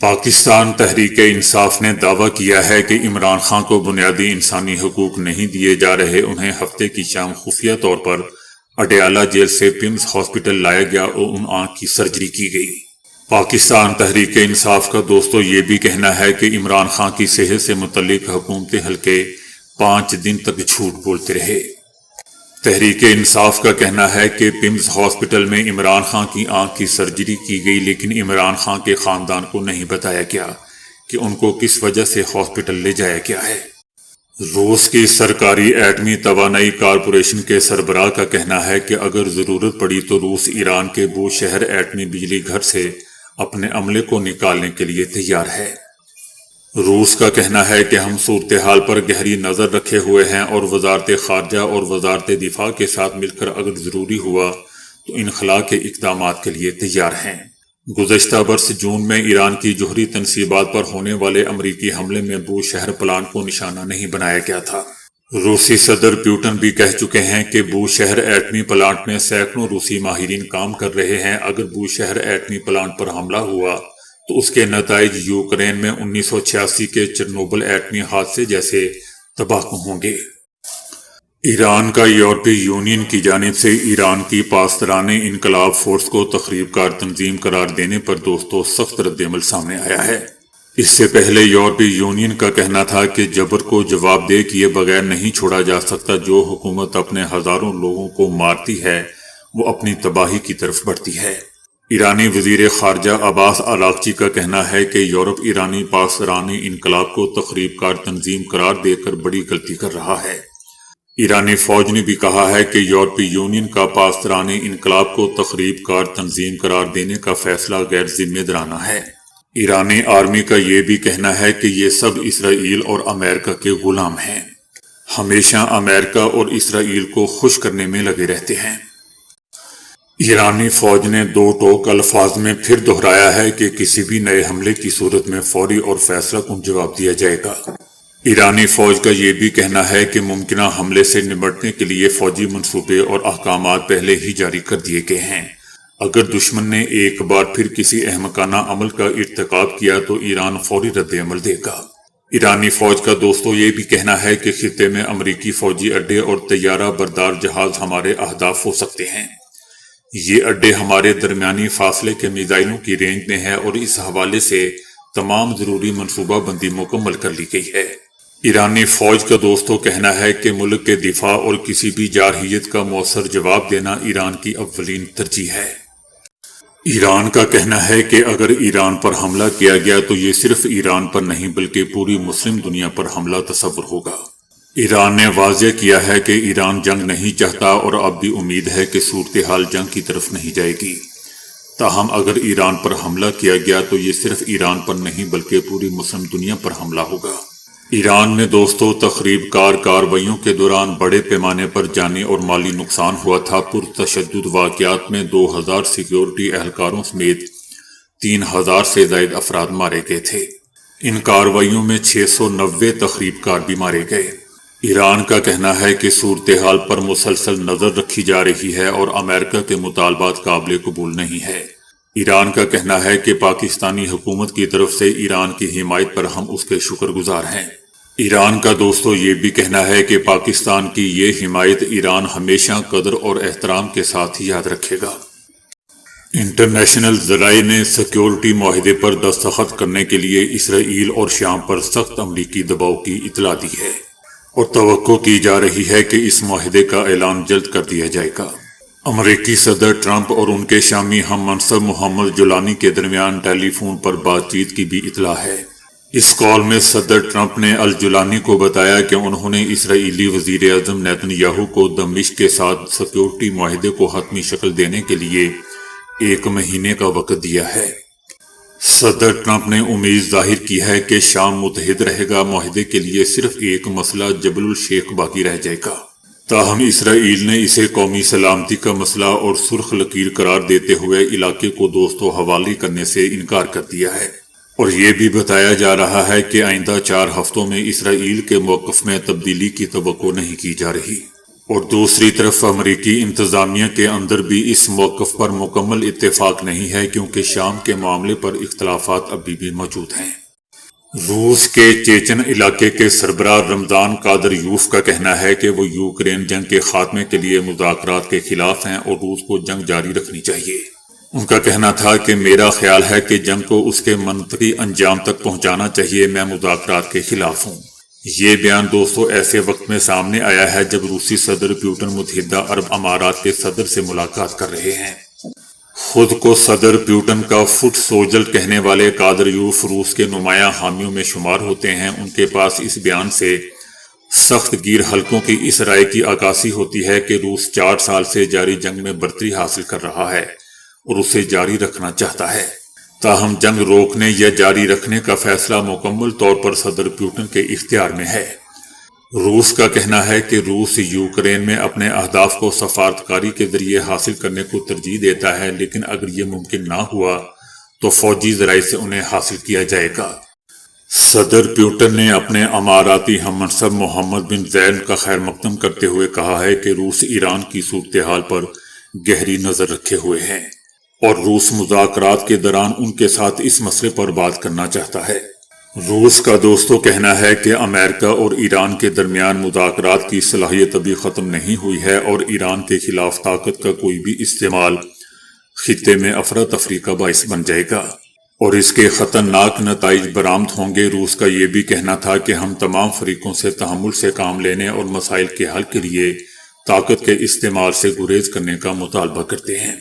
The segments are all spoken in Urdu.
پاکستان تحریک انصاف نے دعویٰ کیا ہے کہ عمران خان کو بنیادی انسانی حقوق نہیں دیے جا رہے۔ انہیں ہفتے کی شام خفیہ طور پر اڈیالہ جیل سے پیمز ہاسپٹل لایا گیا اور ان آنکھ کی سرجری کی گئی۔ پاکستان تحریک انصاف کا دوستو یہ بھی کہنا ہے کہ عمران خان کی صحت سے متعلق حکومتی حلقے 5 دن تک جھوٹ بولتے رہے۔ تحریک انصاف کا کہنا ہے کہ پیمز ہاسپٹل میں عمران خان کی آنکھ کی سرجری کی گئی، لیکن عمران خان کے خاندان کو نہیں بتایا گیا کہ ان کو کس وجہ سے ہاسپٹل لے جایا گیا ہے۔ روس کی سرکاری ایٹمی توانائی کارپوریشن کے سربراہ کا کہنا ہے کہ اگر ضرورت پڑی تو روس ایران کے بوشہر ایٹمی بجلی گھر سے اپنے عملے کو نکالنے کے لیے تیار ہے۔ روس کا کہنا ہے کہ ہم صورتحال پر گہری نظر رکھے ہوئے ہیں اور وزارت خارجہ اور وزارت دفاع کے ساتھ مل کر اگر ضروری ہوا تو انخلاء کے اقدامات کے لیے تیار ہیں۔ گزشتہ برس جون میں ایران کی جوہری تنصیبات پر ہونے والے امریکی حملے میں بوشہر پلانٹ کو نشانہ نہیں بنایا گیا تھا۔ روسی صدر پیوٹن بھی کہہ چکے ہیں کہ بوشہر ایٹمی پلانٹ میں سینکڑوں روسی ماہرین کام کر رہے ہیں۔ اگر بوشہر ایٹمی پلانٹ پر حملہ ہوا تو اس کے نتائج یوکرین میں 1986 کے چرنوبل ایٹمی حادثے جیسے تباہ ہوں گے۔ ایران کا یورپی یونین کی جانب سے ایران کی پاسداران انقلاب فورس کو تخریب کار تنظیم قرار دینے پر دوستو سخت رد عمل سامنے آیا ہے۔ اس سے پہلے یورپی یونین کا کہنا تھا کہ جبر کو جواب دہ کیے بغیر نہیں چھوڑا جا سکتا۔ جو حکومت اپنے ہزاروں لوگوں کو مارتی ہے وہ اپنی تباہی کی طرف بڑھتی ہے۔ ایرانی وزیر خارجہ عباس اراغچی کا کہنا ہے کہ یورپ ایرانی پاسداران انقلاب کو تخریب کار تنظیم قرار دے کر بڑی غلطی کر رہا ہے۔ ایرانی فوج نے بھی کہا ہے کہ یورپی یونین کا پاسداران انقلاب کو تخریب کار تنظیم قرار دینے کا فیصلہ غیر ذمہ دارانہ ہے۔ ایرانی آرمی کا یہ بھی کہنا ہے کہ یہ سب اسرائیل اور امریکہ کے غلام ہیں، ہمیشہ امریکہ اور اسرائیل کو خوش کرنے میں لگے رہتے ہیں۔ ایرانی فوج نے 2 ٹوک الفاظ میں پھر دہرایا ہے کہ کسی بھی نئے حملے کی صورت میں فوری اور فیصلہ کن جواب دیا جائے گا۔ ایرانی فوج کا یہ بھی کہنا ہے کہ ممکنہ حملے سے نمٹنے کے لیے فوجی منصوبے اور احکامات پہلے ہی جاری کر دیے گئے ہیں۔ اگر دشمن نے ایک بار پھر کسی احمقانہ عمل کا ارتکاب کیا تو ایران فوری رد عمل دے گا۔ ایرانی فوج کا دوستو یہ بھی کہنا ہے کہ خطے میں امریکی فوجی اڈے اور طیارہ بردار جہاز ہمارے اہداف ہو سکتے ہیں۔ یہ اڈے ہمارے درمیانی فاصلے کے میزائلوں کی رینج میں ہے اور اس حوالے سے تمام ضروری منصوبہ بندی مکمل کر لی گئی ہے۔ ایرانی فوج کا دوستو کہنا ہے کہ ملک کے دفاع اور کسی بھی جارحیت کا مؤثر جواب دینا ایران کی اولین ترجیح ہے۔ ایران کا کہنا ہے کہ اگر ایران پر حملہ کیا گیا تو یہ صرف ایران پر نہیں بلکہ پوری مسلم دنیا پر حملہ تصور ہوگا۔ ایران نے واضح کیا ہے کہ ایران جنگ نہیں چاہتا اور اب بھی امید ہے کہ صورتحال جنگ کی طرف نہیں جائے گی۔ تاہم اگر ایران پر حملہ کیا گیا تو یہ صرف ایران پر نہیں بلکہ پوری مسلم دنیا پر حملہ ہوگا۔ ایران میں دوستو تخریب کار کارروائیوں کے دوران بڑے پیمانے پر جانی اور مالی نقصان ہوا تھا۔ پرتشدد واقعات میں 2000 سیکیورٹی اہلکاروں سمیت 3000 سے زائد افراد مارے گئے تھے۔ ان کارروائیوں میں 690 تخریب کار بھی مارے گئے۔ ایران کا کہنا ہے کہ صورتحال پر مسلسل نظر رکھی جا رہی ہے اور امریکہ کے مطالبات قابل قبول نہیں ہے۔ ایران کا کہنا ہے کہ پاکستانی حکومت کی طرف سے ایران کی حمایت پر ہم اس کے شکر گزار ہیں۔ ایران کا دوستو یہ بھی کہنا ہے کہ پاکستان کی یہ حمایت ایران ہمیشہ قدر اور احترام کے ساتھ ہی یاد رکھے گا۔ انٹرنیشنل ذرائع نے سیکیورٹی معاہدے پر دستخط کرنے کے لیے اسرائیل اور شام پر سخت امریکی دباؤ کی اطلاع دی ہے اور توقع کی جا رہی ہے کہ اس معاہدے کا اعلان جلد کر دیا جائے گا۔ امریکی صدر ٹرمپ اور ان کے شامی ہم منصب محمد جولانی کے درمیان ٹیلی فون پر بات چیت کی بھی اطلاع ہے۔ اس کال میں صدر ٹرمپ نے الجولانی کو بتایا کہ انہوں نے اسرائیلی وزیر اعظم نیتن یاہو کو دمشق کے ساتھ سیکیورٹی معاہدے کو حتمی شکل دینے کے لیے 1 مہینے کا وقت دیا ہے۔ صدر ٹرمپ نے امید ظاہر کی ہے کہ شام متحد رہے گا۔ معاہدے کے لیے صرف ایک مسئلہ جبل الشیخ باقی رہ جائے گا۔ تاہم اسرائیل نے اسے قومی سلامتی کا مسئلہ اور سرخ لکیر قرار دیتے ہوئے علاقے کو دوستوں حوالے کرنے سے انکار کر دیا ہے اور یہ بھی بتایا جا رہا ہے کہ آئندہ 4 ہفتوں میں اسرائیل کے موقف میں تبدیلی کی توقع نہیں کی جا رہی۔ اور دوسری طرف امریکی انتظامیہ کے اندر بھی اس موقف پر مکمل اتفاق نہیں ہے، کیونکہ شام کے معاملے پر اختلافات ابھی بھی موجود ہیں۔ روس کے چیچن علاقے کے سربراہ رمضان قادریوف کا کہنا ہے کہ وہ یوکرین جنگ کے خاتمے کے لیے مذاکرات کے خلاف ہیں اور روس کو جنگ جاری رکھنی چاہیے۔ ان کا کہنا تھا کہ میرا خیال ہے کہ جنگ کو اس کے منطقی انجام تک پہنچانا چاہیے، میں مذاکرات کے خلاف ہوں۔ یہ بیان دوستو ایسے وقت میں سامنے آیا ہے جب روسی صدر پیوٹن متحدہ عرب امارات کے صدر سے ملاقات کر رہے ہیں۔ خود کو صدر پیوٹن کا فٹ سولجر کہنے والے قادریوف روس کے نمایاں حامیوں میں شمار ہوتے ہیں۔ ان کے پاس اس بیان سے سخت گیر حلقوں کی اس رائے کی عکاسی ہوتی ہے کہ روس 4 سال سے جاری جنگ میں برتری حاصل کر رہا ہے اور اسے جاری رکھنا چاہتا ہے، تاہم جنگ روکنے یا جاری رکھنے کا فیصلہ مکمل طور پر صدر پیوٹن کے اختیار میں ہے۔ روس کا کہنا ہے کہ روس یوکرین میں اپنے اہداف کو سفارتکاری کے ذریعے حاصل کرنے کو ترجیح دیتا ہے، لیکن اگر یہ ممکن نہ ہوا تو فوجی ذرائع سے انہیں حاصل کیا جائے گا۔ صدر پیوٹن نے اپنے اماراتی ہم منصب محمد بن زاید کا خیر مقدم کرتے ہوئے کہا ہے کہ روس ایران کی صورتحال پر گہری نظر رکھے ہوئے ہیں اور روس مذاکرات کے دوران ان کے ساتھ اس مسئلے پر بات کرنا چاہتا ہے۔ روس کا دوستو کہنا ہے کہ امریکہ اور ایران کے درمیان مذاکرات کی صلاحیت ابھی ختم نہیں ہوئی ہے اور ایران کے خلاف طاقت کا کوئی بھی استعمال خطے میں افراتفری کا باعث بن جائے گا اور اس کے خطرناک نتائج برآمد ہوں گے۔ روس کا یہ بھی کہنا تھا کہ ہم تمام فریقوں سے تحمل سے کام لینے اور مسائل کے حل کے لیے طاقت کے استعمال سے گریز کرنے کا مطالبہ کرتے ہیں۔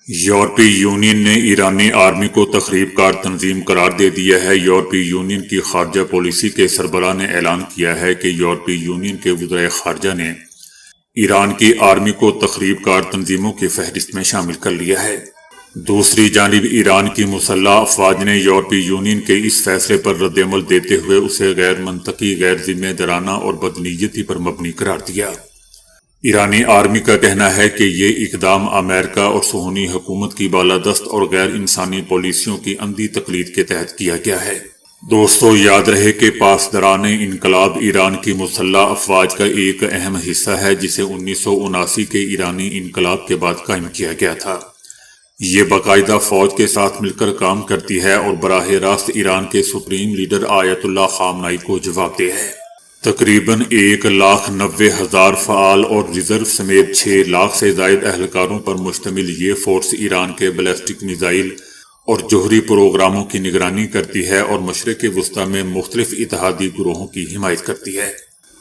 یورپی یونین نے ایرانی آرمی کو تخریب کار تنظیم قرار دے دیا ہے۔ یورپی یونین کی خارجہ پالیسی کے سربراہ نے اعلان کیا ہے کہ یورپی یونین کے وزرائے خارجہ نے ایران کی آرمی کو تخریب کار تنظیموں کی فہرست میں شامل کر لیا ہے۔ دوسری جانب ایران کی مسلح افواج نے یورپی یونین کے اس فیصلے پر رد عمل دیتے ہوئے اسے غیر منطقی، غیر ذمہ دارانہ اور بدنیتی پر مبنی قرار دیا۔ ایرانی آرمی کا کہنا ہے کہ یہ اقدام امریکہ اور صہیونی حکومت کی بالادست اور غیر انسانی پالیسیوں کی اندھی تقلید کے تحت کیا گیا ہے۔ دوستو یاد رہے کہ پاسداران انقلاب ایران کی مسلح افواج کا ایک اہم حصہ ہے، جسے 1979 کے ایرانی انقلاب کے بعد قائم کیا گیا تھا۔ یہ باقاعدہ فوج کے ساتھ مل کر کام کرتی ہے اور براہ راست ایران کے سپریم لیڈر آیت اللہ خامنائی کو جواب دہ ہے۔ تقریباً 1,90,000 فعال اور ریزرو سمیت 6 لاکھ سے زائد اہلکاروں پر مشتمل یہ فورس ایران کے بیلسٹک میزائل اور جوہری پروگراموں کی نگرانی کرتی ہے اور مشرق وسطی میں مختلف اتحادی گروہوں کی حمایت کرتی ہے۔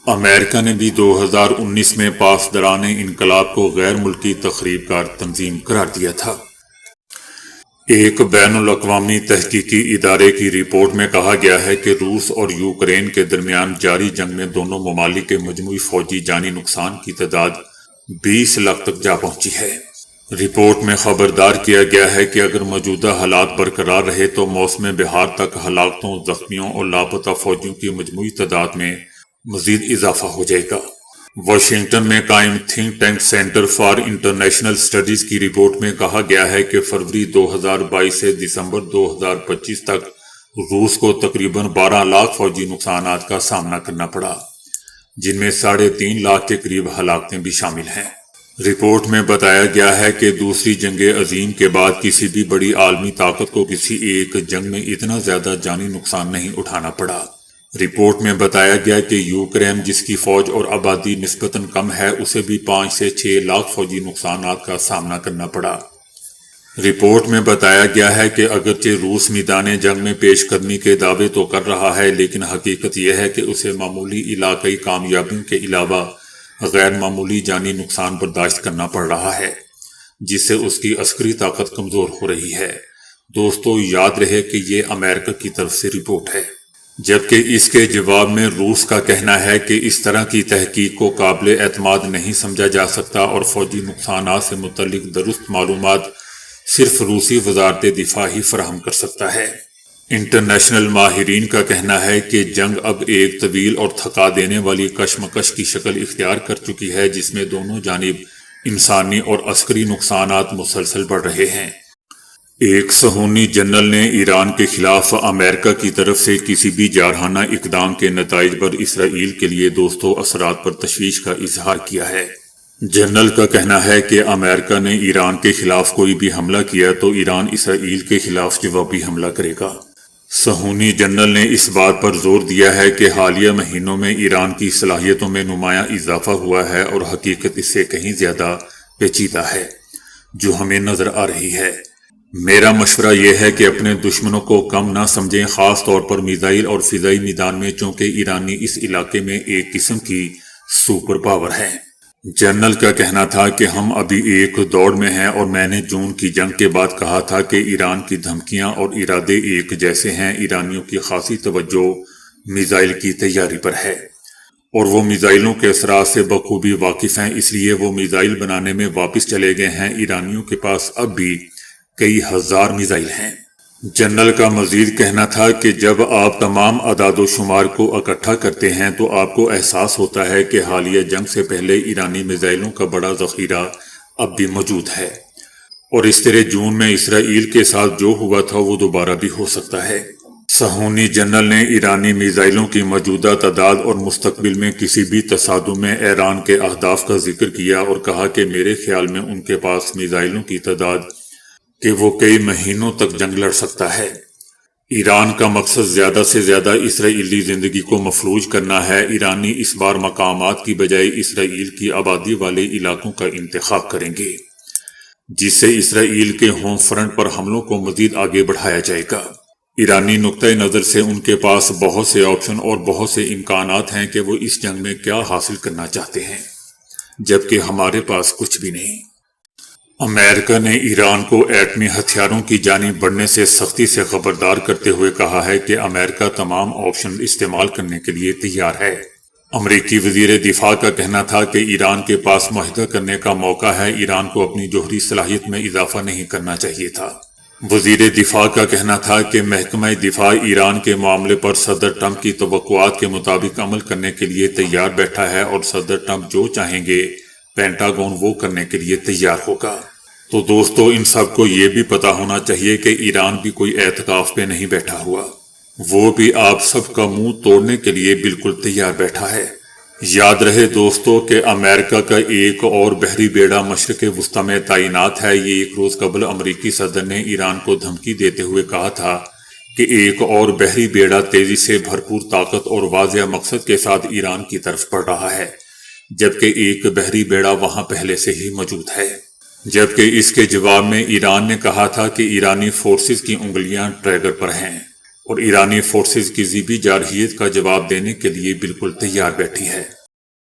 امریکہ نے بھی 2019 میں پاسداران انقلاب کو غیر ملکی تخریب کار تنظیم قرار دیا تھا۔ ایک بین الاقوامی تحقیقی ادارے کی رپورٹ میں کہا گیا ہے کہ روس اور یوکرین کے درمیان جاری جنگ میں دونوں ممالک کے مجموعی فوجی جانی نقصان کی تعداد 20 لاکھ تک جا پہنچی ہے۔ رپورٹ میں خبردار کیا گیا ہے کہ اگر موجودہ حالات برقرار رہے تو موسم بہار تک ہلاکتوں، زخمیوں اور لاپتہ فوجیوں کی مجموعی تعداد میں مزید اضافہ ہو جائے گا۔ واشنگٹن میں قائم think tank centre for international studies کی رپورٹ میں کہا گیا ہے کہ فروری 2022 سے دسمبر 2025 تک روس کو تقریباً 12 لاکھ فوجی نقصانات کا سامنا کرنا پڑا، جن میں 3.5 لاکھ کے قریب ہلاکتیں بھی شامل ہیں۔ رپورٹ میں بتایا گیا ہے کہ دوسری جنگ عظیم کے بعد کسی بھی بڑی عالمی طاقت کو کسی ایک جنگ میں اتنا زیادہ جانی نقصان نہیں اٹھانا پڑا۔ رپورٹ میں بتایا گیا کہ یوکرین، جس کی فوج اور آبادی نسبتاً کم ہے، اسے بھی 5 سے 6 لاکھ فوجی نقصانات کا سامنا کرنا پڑا۔ رپورٹ میں بتایا گیا ہے کہ اگرچہ روس میدان جنگ میں پیش قدمی کے دعوے تو کر رہا ہے، لیکن حقیقت یہ ہے کہ اسے معمولی علاقائی کامیابیوں کے علاوہ غیر معمولی جانی نقصان برداشت کرنا پڑ رہا ہے، جس سے اس کی عسکری طاقت کمزور ہو رہی ہے۔ دوستو یاد رہے کہ یہ امریکہ کی طرف سے رپورٹ ہے، جبکہ اس کے جواب میں روس کا کہنا ہے کہ اس طرح کی تحقیق کو قابل اعتماد نہیں سمجھا جا سکتا اور فوجی نقصانات سے متعلق درست معلومات صرف روسی وزارت دفاع ہی فراہم کر سکتا ہے۔ انٹرنیشنل ماہرین کا کہنا ہے کہ جنگ اب ایک طویل اور تھکا دینے والی کشمکش کی شکل اختیار کر چکی ہے، جس میں دونوں جانب انسانی اور عسکری نقصانات مسلسل بڑھ رہے ہیں۔ ایک صہیونی جنرل نے ایران کے خلاف امریکہ کی طرف سے کسی بھی جارحانہ اقدام کے نتائج پر اسرائیل کے لیے دوستوں اثرات پر تشویش کا اظہار کیا ہے۔ جنرل کا کہنا ہے کہ امریکہ نے ایران کے خلاف کوئی بھی حملہ کیا تو ایران اسرائیل کے خلاف جوابی حملہ کرے گا۔ صہیونی جنرل نے اس بات پر زور دیا ہے کہ حالیہ مہینوں میں ایران کی صلاحیتوں میں نمایاں اضافہ ہوا ہے اور حقیقت اس سے کہیں زیادہ پیچیدہ ہے جو ہمیں نظر آ رہی ہے۔ میرا مشورہ یہ ہے کہ اپنے دشمنوں کو کم نہ سمجھیں، خاص طور پر میزائل اور فضائی میدان میں، چونکہ ایرانی اس علاقے میں ایک قسم کی سپر پاور ہے۔ جنرل کا کہنا تھا کہ ہم ابھی ایک دوڑ میں ہیں اور میں نے جون کی جنگ کے بعد کہا تھا کہ ایران کی دھمکیاں اور ارادے ایک جیسے ہیں۔ ایرانیوں کی خاصی توجہ میزائل کی تیاری پر ہے اور وہ میزائلوں کے اثرات سے بخوبی واقف ہیں، اس لیے وہ میزائل بنانے میں واپس چلے گئے ہیں۔ ایرانیوں کے پاس اب بھی کئی ہزار میزائل ہیں۔ جنرل کا مزید کہنا تھا کہ جب آپ تمام اعداد و شمار کو اکٹھا کرتے ہیں تو آپ کو احساس ہوتا ہے کہ حالیہ جنگ سے پہلے ایرانی میزائلوں کا بڑا ذخیرہ اب بھی موجود ہے، اور اس طرح جون میں اسرائیل کے ساتھ جو ہوا تھا وہ دوبارہ بھی ہو سکتا ہے۔ صہیونی جنرل نے ایرانی میزائلوں کی موجودہ تعداد اور مستقبل میں کسی بھی تصادم میں ایران کے اہداف کا ذکر کیا اور کہا کہ میرے خیال میں ان کے پاس میزائلوں کی تعداد کہ وہ کئی مہینوں تک جنگ لڑ سکتا ہے۔ ایران کا مقصد زیادہ سے زیادہ اسرائیلی زندگی کو مفلوج کرنا ہے۔ ایرانی اس بار مقامات کی بجائے اسرائیل کی آبادی والے علاقوں کا انتخاب کریں گے، جس سے اسرائیل کے ہوم فرنٹ پر حملوں کو مزید آگے بڑھایا جائے گا۔ ایرانی نقطۂ نظر سے ان کے پاس بہت سے آپشن اور بہت سے امکانات ہیں کہ وہ اس جنگ میں کیا حاصل کرنا چاہتے ہیں، جبکہ ہمارے پاس کچھ بھی نہیں۔ امریکہ نے ایران کو ایٹمی ہتھیاروں کی جانب بڑھنے سے سختی سے خبردار کرتے ہوئے کہا ہے کہ امریکہ تمام آپشن استعمال کرنے کے لیے تیار ہے۔ امریکی وزیر دفاع کا کہنا تھا کہ ایران کے پاس معاہدہ کرنے کا موقع ہے، ایران کو اپنی جوہری صلاحیت میں اضافہ نہیں کرنا چاہیے تھا۔ وزیر دفاع کا کہنا تھا کہ محکمہ دفاع ایران کے معاملے پر صدر ٹرمپ کی توقعات کے مطابق عمل کرنے کے لیے تیار بیٹھا ہے، اور صدر ٹرمپ جو چاہیں گے پینٹاگون وہ کرنے کے لیے تیار ہوگا۔ تو دوستو، ان سب کو یہ بھی پتا ہونا چاہیے کہ ایران بھی کوئی اعتکاف پہ نہیں بیٹھا ہوا، وہ بھی آپ سب کا منہ توڑنے کے لیے بالکل تیار بیٹھا ہے۔ یاد رہے دوستو کہ امریکہ کا ایک اور بحری بیڑا مشرق وسطی میں تعینات ہے۔ یہ ایک روز قبل امریکی صدر نے ایران کو دھمکی دیتے ہوئے کہا تھا کہ ایک اور بحری بیڑا تیزی سے بھرپور طاقت اور واضح مقصد کے ساتھ ایران کی طرف بڑھ رہا ہے، جبکہ ایک بحری بیڑا وہاں پہلے سے ہی موجود ہے۔ جبکہ اس کے جواب میں ایران نے کہا تھا کہ ایرانی فورسز کی انگلیاں ٹریگر پر ہیں اور ایرانی فورسز کسی بھی جارحیت کا جواب دینے کے لیے بالکل تیار بیٹھی ہے۔